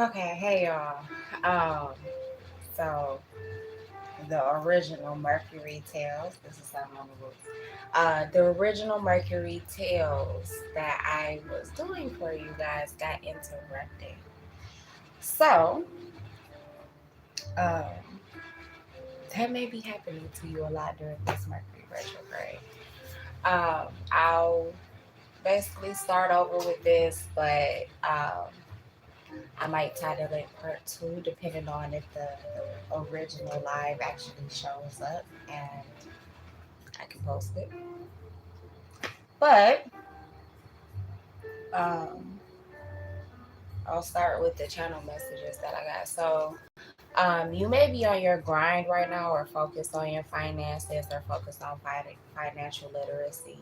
Okay, hey y'all. Um, so the original Mercury tales. This is something on the books. The original Mercury tales that I was doing for you guys got interrupted. So, um, that may be happening to you a lot during this Mercury retrograde. I'll basically start over with this, but I might title it part two, depending on if the original live actually shows up and I can post it. But um, I'll start with the channel messages that I got. So you may be on your grind right now, or focused on your finances, or focused on financial literacy.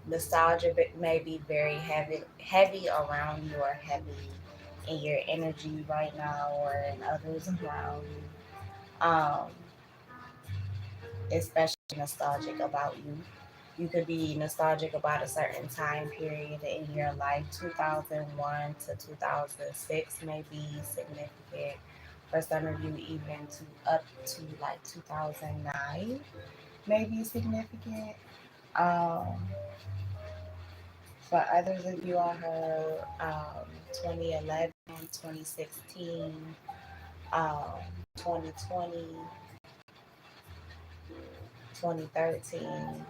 Nostalgia may be very heavy around you, or heavy in your energy right now, or in others around you. Especially nostalgic about you. You could be nostalgic about a certain time period in your life. 2001 to 2006 may be significant. For some of you, even to up to like 2009 may be significant. Um, for others of you, I heard 2011, 2016, 2020, 2013.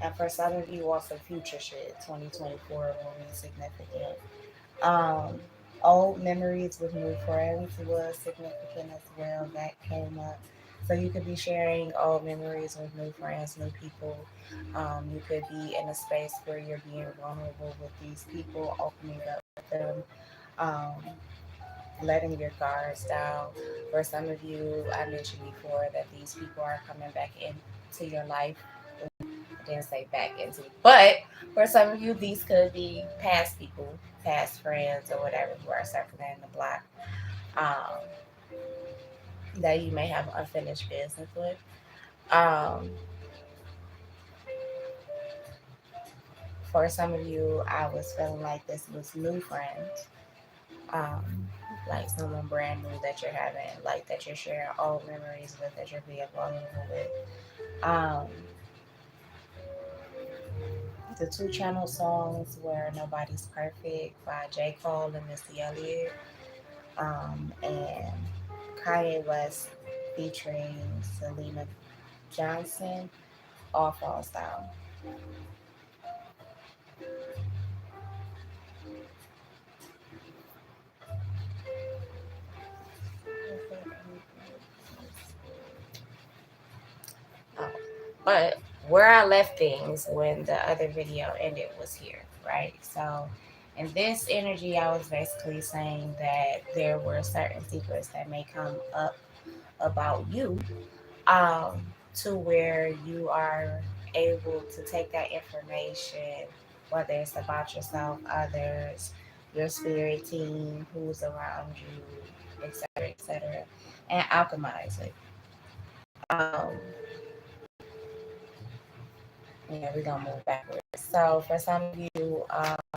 And for some of you, also future shit, 2024 will be significant. Um, Old memories with new friends was significant as well. That came up. So you could be sharing old memories with new friends, new people. You could be in a space where you're being vulnerable with these people, opening up with them, um, letting your guards down. For some of you, I mentioned before that these people are coming back into your life. I didn't say back into, but for some of you, these could be past people, past friends, or whatever who are circling the block, um, that you may have unfinished business with. Um, for some of you, I was feeling like this was new friends, like someone brand new that you're having, like that you're sharing old memories with, that you're being vulnerable with. Um, the two channel songs were "Nobody's Perfect" by J. Cole and Missy Elliott, and Kanye West featuring Selena Johnson, All Falls Down. Oh, but where I left things when the other video ended was here, right? So, in this energy, I was basically saying that there were certain secrets that may come up about you, um, to where you are able to take that information, whether it's about yourself, others, your spirit team, who's around you, etc., and alchemize it. Um, yeah, we're gonna move backwards. So for some of you,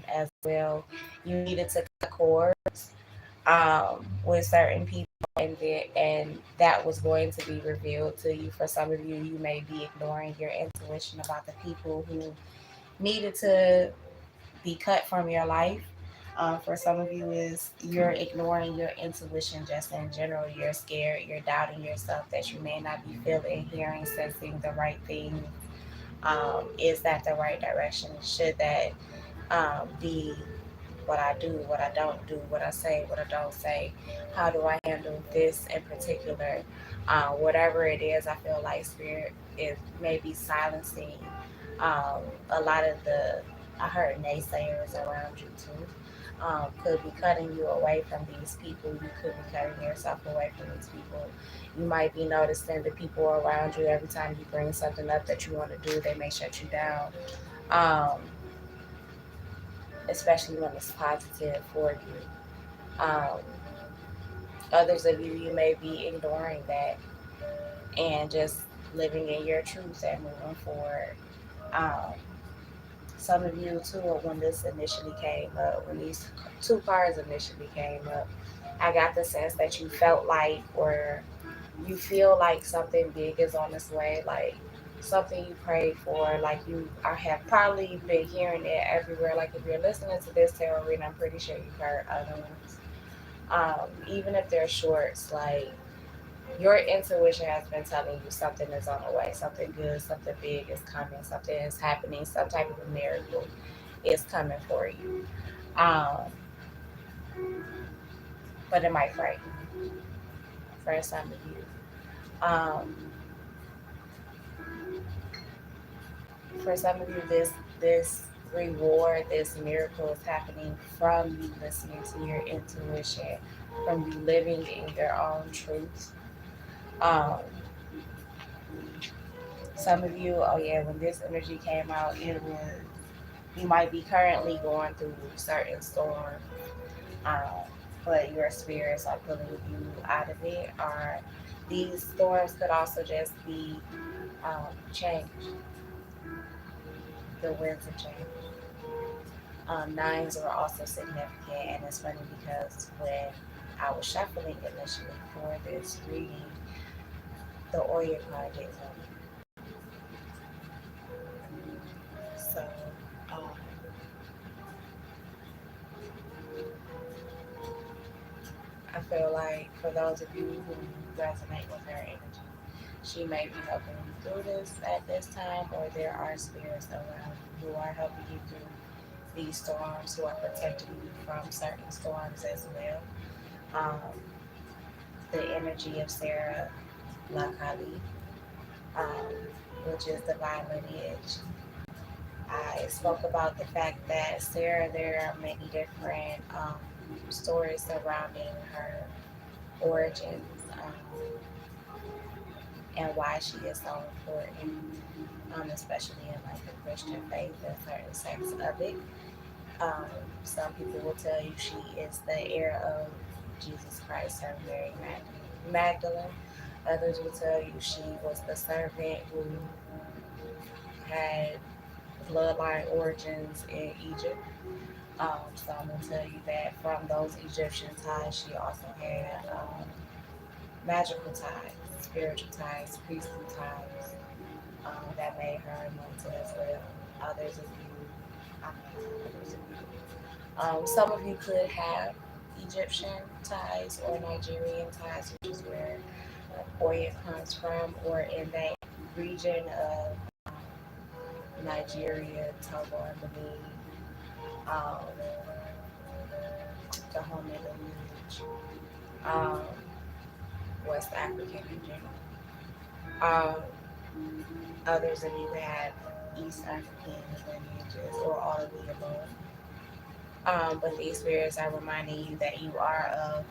as well, you needed to cut cords with certain people, and that was going to be revealed to you. For some of you, you may be ignoring your intuition about the people who needed to be cut from your life. For some of you, is you're ignoring your intuition just in general. You're scared. You're doubting yourself that you may not be feeling, hearing, sensing the right thing. Is that the right direction? Should that be what I do, what I don't do, what I say, what I don't say? How do I handle this in particular? Whatever it is, I feel like spirit is maybe silencing a lot of the, I heard naysayers around you too. Could be cutting you away from these people. You could be cutting yourself away from these people. You might be noticing the people around you, every time you bring something up that you want to do, they may shut you down. Um, Especially when it's positive for you. Others of you, you may be ignoring that and just living in your truth and moving forward. Um, Some of you too, when this initially came up, when these two cards initially came up, I got the sense that you felt like, or you feel like something big is on its way, like something you prayed for, like you I have probably been hearing it everywhere. Like if you're listening to this tarot reading, I'm pretty sure you've heard other ones. Even if they're shorts, like your intuition has been telling you something is on the way, something good, something big is coming, something is happening, some type of a miracle is coming for you. Um, but it might frighten you for some of you. For some of you, this reward, this miracle is happening from you listening to your intuition, from you living in your own truth. Um, some of you, oh yeah, when this energy came out, it was, you might be currently going through certain storms, um, but your spirits are pulling you out of it. Or these storms could also just be change, the winds of change. Nines were also significant, and it's funny because when I was shuffling initially for this reading, the Oya card didn't come. So um, I feel like for those of you who resonate with her energy, she may be helping you through this at this time, or there are spirits around you who are helping you through these storms, who are protecting you from certain storms as well. Um, the energy of Sarah Lakali, um, which is divine lineage. I spoke about the fact that Sarah, there are many different stories surrounding her origins, and why she is so important, especially in like the Christian faith and certain sects of it. Um, some people will tell you she is the heir of Jesus Christ, her Mary Magdalene. Others will tell you she was the servant who had bloodline origins in Egypt. So I'm going to tell you that from those Egyptian ties, she also had magical ties, spiritual ties, priestly ties that made her anointed as well. Others of you, others of you. Some of you could have Egyptian ties or Nigerian ties, which is where Oya comes from, or in that region of Nigeria, Togo, and Benin, um, the Homeland lineage, um, West African in general. Um, Others of you have East African lineages, or all of the above. But these spirits are reminding you that you are of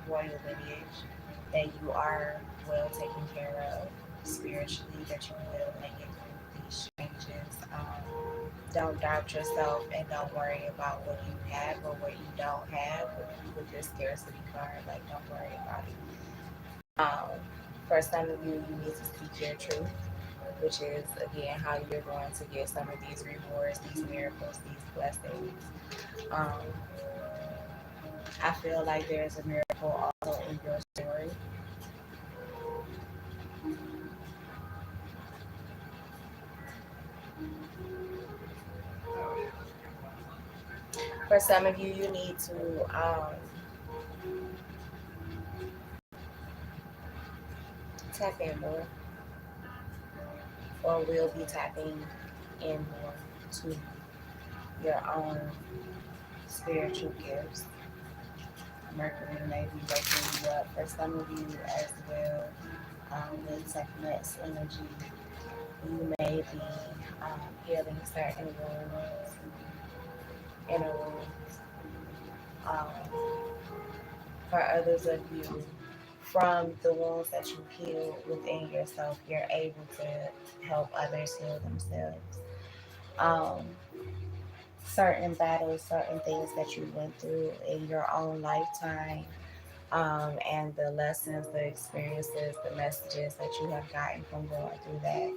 royal lineage, that you are well taken care of spiritually, that you will make it through these changes. Don't doubt yourself, and don't worry about what you have or what you don't have with your scarcity card. Like, don't worry about it. Um, for some of you, you need to speak your truth, which is again how you're going to get some of these rewards, these miracles, these blessings. Um, I feel like there's a miracle also in your story. For some of you, you need to tap in more, or will be tapping in more to your own spiritual gifts. Mercury may be waking you up for some of you as well. With Sekhmet's energy, you may be healing certain wounds, inner wounds. Um, for others of you, from the wounds that you heal within yourself, you're able to help others heal themselves. Um, Certain battles, certain things that you went through in your own lifetime, and the lessons, the experiences, the messages that you have gotten from going through that.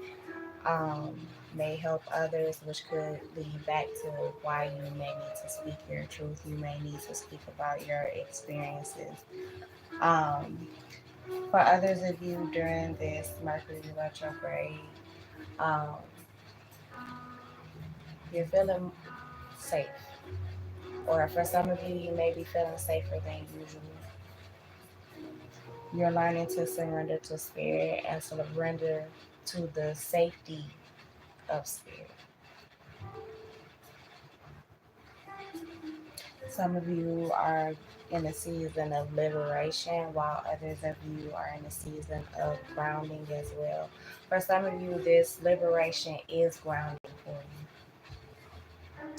may help others, which could lead back to why you may need to speak your truth. You may need to speak about your experiences. Um, for others of you during this Mercury retrograde, um, you're feeling safe. Or for some of you, you may be feeling safer than usual. You're learning to surrender to spirit and surrender to the safety of spirit. Some of you are in a season of liberation, while others of you are in a season of grounding as well. For some of you, this liberation is grounding for you,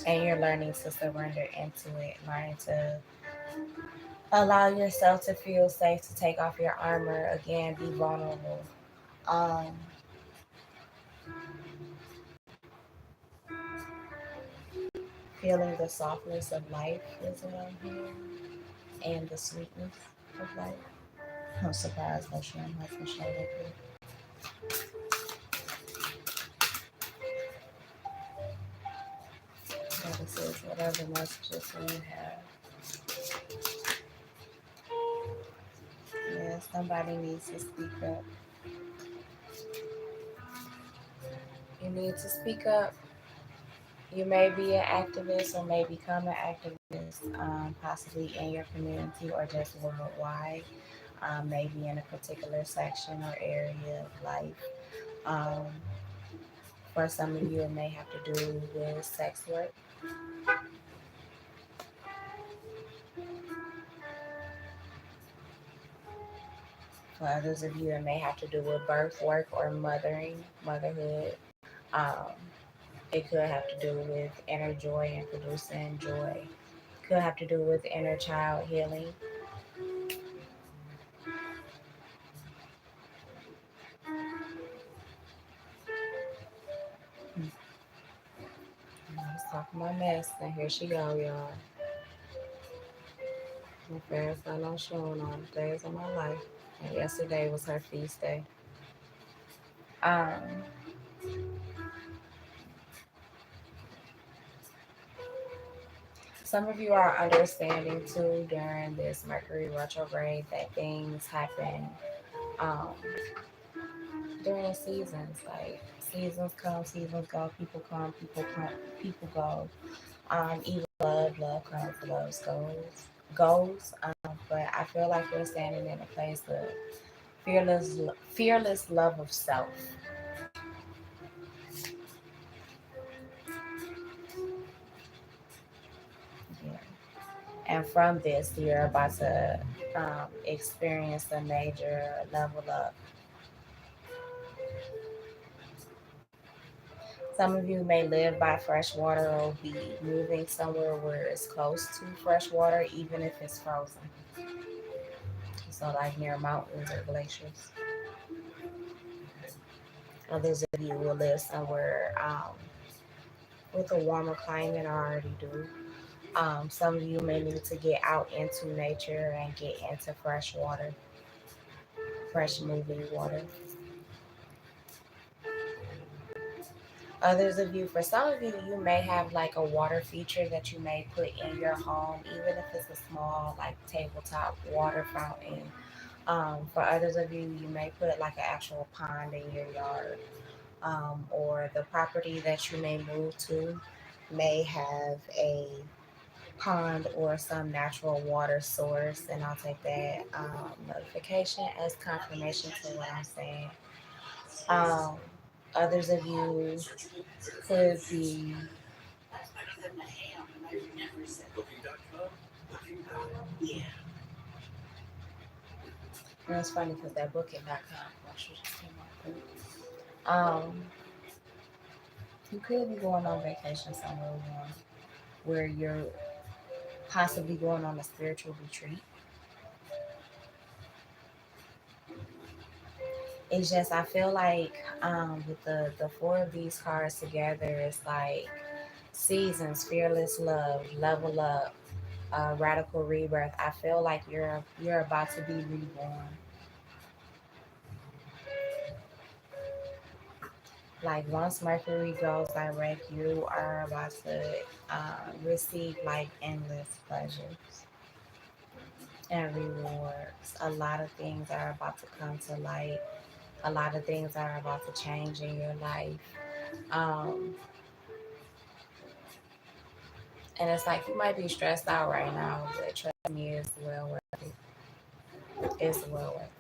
and you're learning to surrender into it, learning to allow yourself to feel safe, to take off your armor again, be vulnerable. Um, Feeling the softness of life is what I'm hearing, and the sweetness of life. I'm surprised Ocean hasn't shown up here. But it says whatever messages you have. Yeah, somebody needs to speak up. You need to speak up. You may be an activist or may become an activist, possibly in your community or just worldwide, maybe in a particular section or area of life. Um, for some of you, it may have to do with sex work. For others of you, it may have to do with birth work or motherhood. Um, it could have to do with inner joy and producing joy. Could have to do with inner child healing. I was talking my mess, and here she go, y'all. My parents got no showing on days of my life. And yesterday was her feast day. Um, some of you are understanding too during this Mercury retrograde that things happen um, during seasons. Like seasons come, seasons go, people come, people go. Even love comes, goes. But I feel like we're standing in a place of fearless love of self. Yeah. And from this, you're about to experience a major level up. Some of you may live by fresh water or be moving somewhere where it's close to fresh water, even if it's frozen. So, like near mountains or glaciers. Others of you will live somewhere with a warmer climate, or already do. Some of you may need to get out into nature and get into fresh water, fresh moving water. Others of you, for some of you, you may have like a water feature that you may put in your home, even if it's a small, like tabletop water fountain. For others of you, you may put like an actual pond in your yard, or the property that you may move to may have a pond or some natural water source, and I'll take that notification as confirmation to what I'm saying. Um, Others of you could be. And it's funny because that booking.com commercial just came up. You could be going on vacation somewhere warm, where you're possibly going on a spiritual retreat. It's just I feel like with the four of these cards together, it's like seasons, fearless love, level up, radical rebirth. I feel like you're about to be reborn. Like once Mercury goes direct, you are about to receive like endless pleasures and rewards. A lot of things are about to come to light. A lot of things are about to change in your life. Um, and it's like you might be stressed out right now, but trust me, it's well worth it. It's well worth it.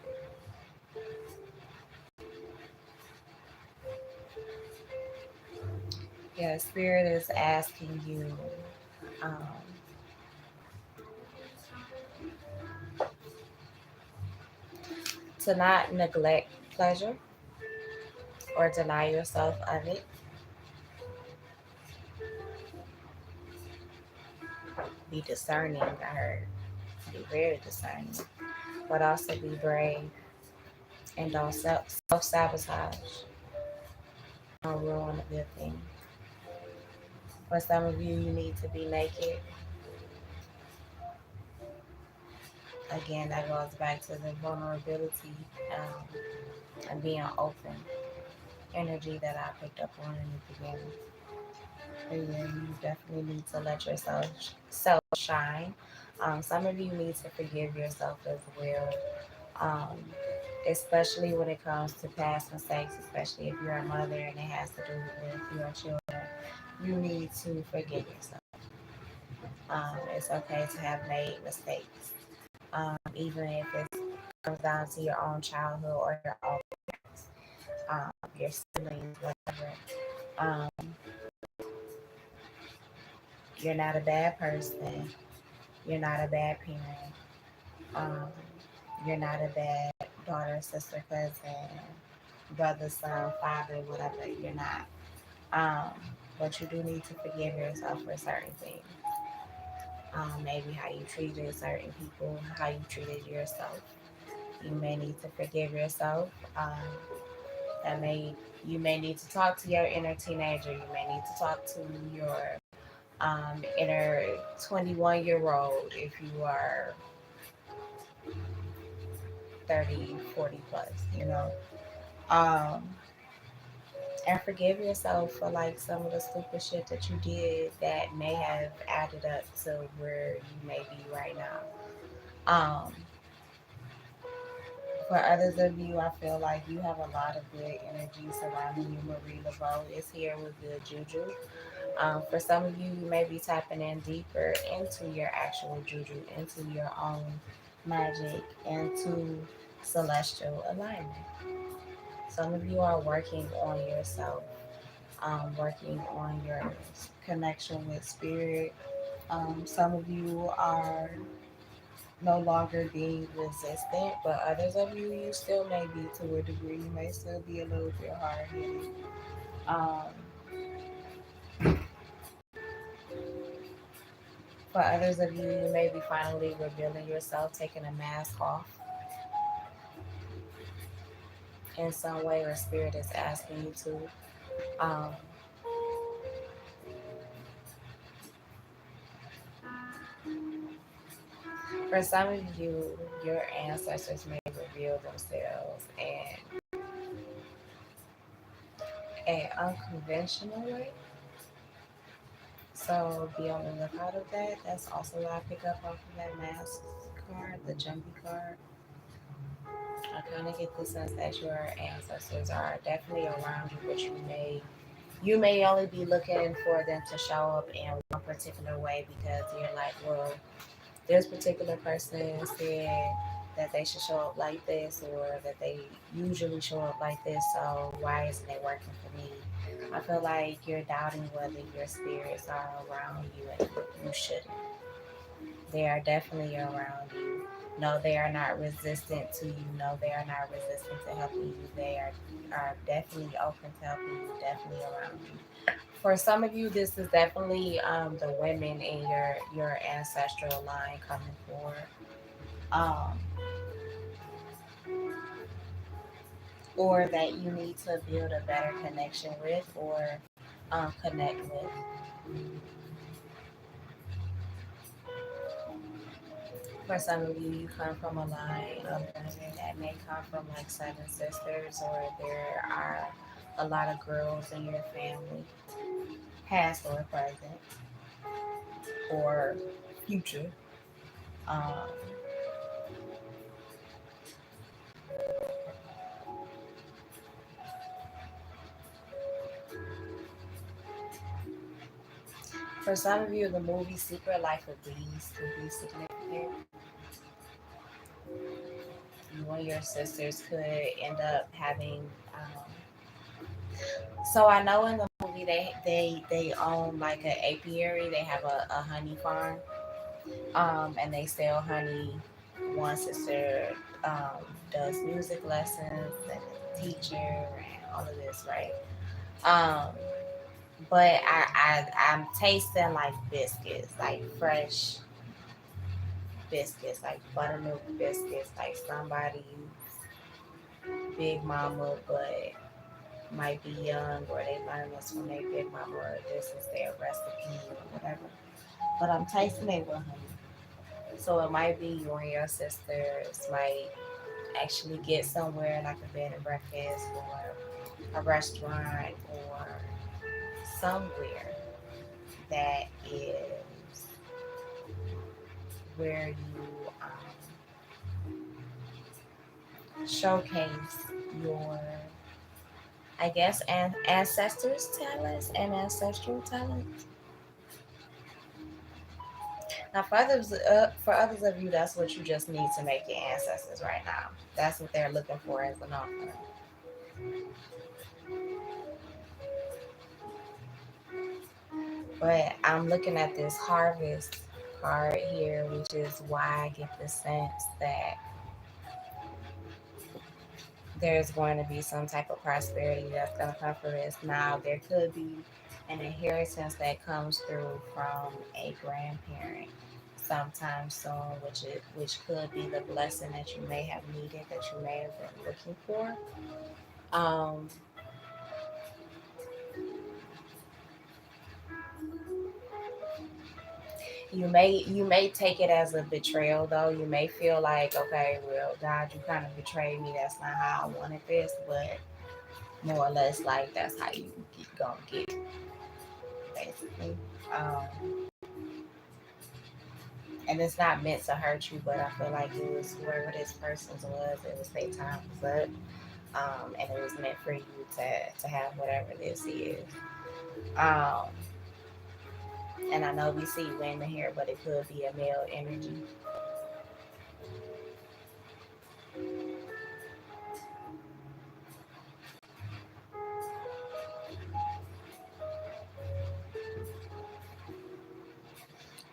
Yeah, Spirit is asking you um, to not neglect pleasure or deny yourself of it. Be discerning, I heard. Be very discerning, but also be brave and don't self sabotage. Don't ruin a good thing. For some of you, you need to be naked. Again, that goes back to the vulnerability and being open energy that I picked up on in the beginning. But yeah, you definitely need to let yourself shine. Some of you need to forgive yourself as well, um, especially when it comes to past mistakes, especially if you're a mother and it has to do with your children. You need to forgive yourself. It's okay to have made mistakes, even if it comes down to your own childhood or your own your siblings, whatever. Um, you're not a bad person. You're not a bad parent. Um, you're not a bad daughter, sister, cousin, brother, son, father, whatever. You're not. Um, but you do need to forgive yourself for certain things. Maybe how you treated certain people, how you treated yourself. You may need to forgive yourself. That may You may need to talk to your inner teenager. You may need to talk to your inner 21-year-old if you are 30, 40 plus, you know. Um, and forgive yourself for like some of the stupid shit that you did that may have added up to where you may be right now. For others of you, I feel like you have a lot of good energy surrounding you. Marie Laveau is here with good juju. For some of you, you may be tapping in deeper into your actual juju, into your own magic, into celestial alignment. Some of you are working on yourself, working on your connection with spirit. Some of you are no longer being resistant, but others of you, you still may be to a degree. You may still be a little bit hard headed. Um, for others of you, you may be finally revealing yourself, taking a mask off in some way, or spirit is asking you to. For some of you, your ancestors may reveal themselves in an unconventional way. So be on the lookout of that. That's also what I pick up off of that mask card, the jumpy card. I kind of get the sense that your ancestors are definitely around you, but you may only be looking for them to show up in one particular way because you're like, well, this particular person said that they should show up like this or that they usually show up like this, so why isn't it working for me? I feel like you're doubting whether your spirits are around you and you shouldn't. They are definitely around you. No, they are not resistant to you. No, they are not resistant to helping you. They are definitely open to helping you, definitely around you. For some of you, this is definitely the women in your ancestral line coming forward, um, or that you need to build a better connection with or connect with. For some of you, you come from a line of women that may come from like seven sisters, or there are a lot of girls in your family, past or present or future. Um, for some of you, the movie Secret Life of Bees could be significant. You and your sisters could end up having. So I know in the movie they own like an apiary. They have a honey farm, and they sell honey. One sister does music lessons and is a teacher and all of this, right? Um, but I'm tasting like biscuits, like fresh biscuits, like buttermilk biscuits, like somebody's big mama, but might be young, or they learned this from their big mama, or this is their recipe or whatever. But I'm tasting it with honey. So it might be you and your sisters might actually get somewhere like a bed and breakfast or a restaurant or somewhere that is where you showcase your, I guess, ancestors' talents and ancestral talents. Now, for others of you, that's what you just need to make your ancestors right now. That's what they're looking for as an offering. But I'm looking at this harvest card here, which is why I get the sense that there's going to be some type of prosperity that's going to come from this. Now, there could be an inheritance that comes through from a grandparent sometime soon, which could be the blessing that you may have needed, that you may have been looking for. Um, you may take it as a betrayal, though. You may feel like, okay, well, God, you kind of betrayed me. That's not how I wanted this, but more or less, like that's how you gonna get, basically. And it's not meant to hurt you, but I feel like it was whoever this person's was. It was their time was up, and it was meant for you to have whatever this is. Um, and I know we see women here, but it could be a male energy.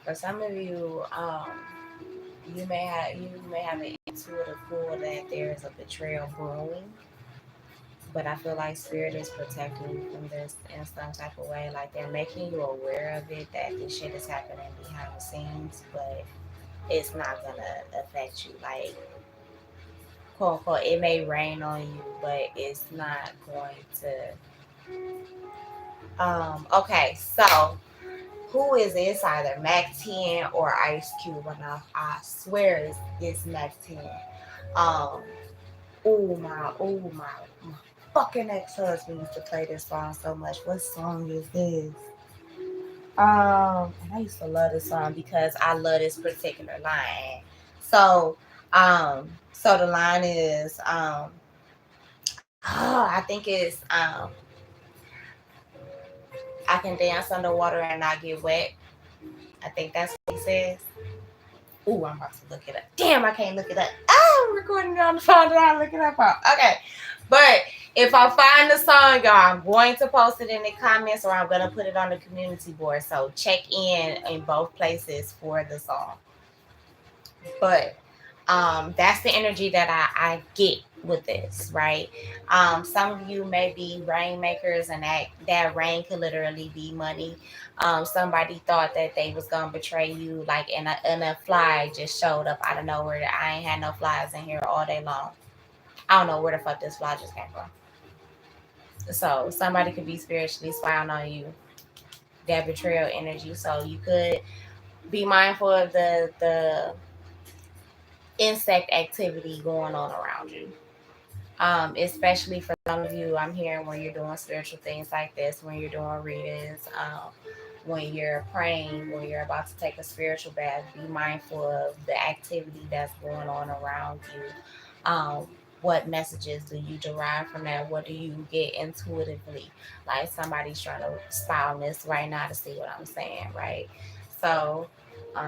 For some of you, you may have an intuitive pull that there is a betrayal brewing, but I feel like spirit is protecting you from this in some type of way. Like they're making you aware of it, that this shit is happening behind the scenes, but it's not gonna affect you. Like, quote unquote, it may rain on you, but it's not going to. Okay, so who is it? It's either Mac 10 or Ice Cube, and I swear it's Mac 10. Um, my fucking ex-husband used to play this song so much. What song is this? And I used to love this song because I love this particular line. So, so the line is, I think it's, I can dance underwater and not get wet. I think that's what he says. Ooh, I'm about to look it up. Damn, I can't look it up. Oh, I'm recording it on the phone that I look it up on. Okay. But if I find the song, y'all, I'm going to post it in the comments, or I'm going to put it on the community board. So check in both places for the song. But that's the energy that I get with this, right? Some of you may be rainmakers, and that rain could literally be money. Somebody thought that they was gonna betray you, like, and a fly just showed up out of nowhere. I ain't had no flies in here all day long. I don't know where the fuck this fly just came from. So somebody could be spiritually spying on you. That betrayal energy. So you could be mindful of the insect activity going on around you. Especially for some of you, I'm hearing when you're doing spiritual things like this, when you're doing readings, when you're praying, when you're about to take a spiritual bath, be mindful of the activity that's going on around you. What messages do you derive from that? What do you get intuitively? Like somebody's trying to spy on this right now to see what I'm saying, right? So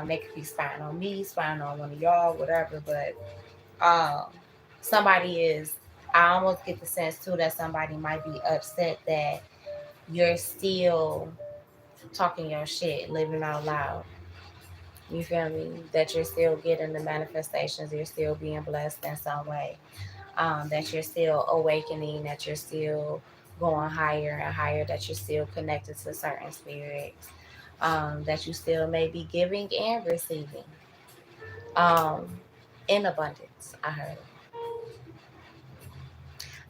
they could be spying on me, spying on one of y'all, whatever. But um, somebody is. I almost get the sense too that somebody might be upset that you're still talking your shit, living out loud. You feel me? That you're still getting the manifestations, you're still being blessed in some way. That you're still awakening, that you're still going higher and higher, that you're still connected to certain spirits, that you still may be giving and receiving um, in abundance.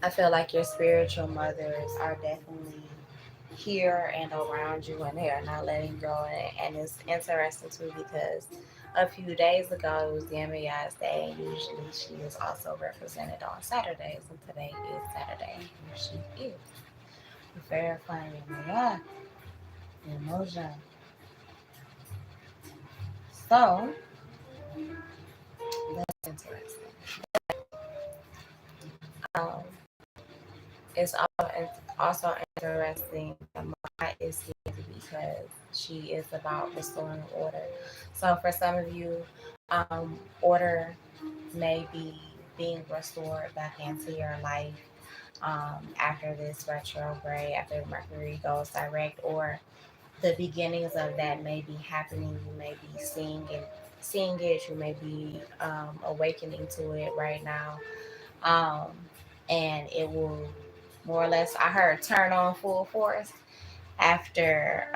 I feel like your spiritual mothers are definitely here and around you, and they are not letting go. And it's interesting too because a few days ago it was the MAI's day, and usually she is also represented on Saturdays, and today is Saturday. Here she is, verifying MAI emotion. So that's interesting. Um, it's also interesting that Ma is here because she is about restoring order. So for some of you, order may be being restored back into your life after this retrograde, after Mercury goes direct, or the beginnings of that may be happening. You may be seeing it. You may be awakening to it right now, um, and it will more or less. I heard turn on full force after.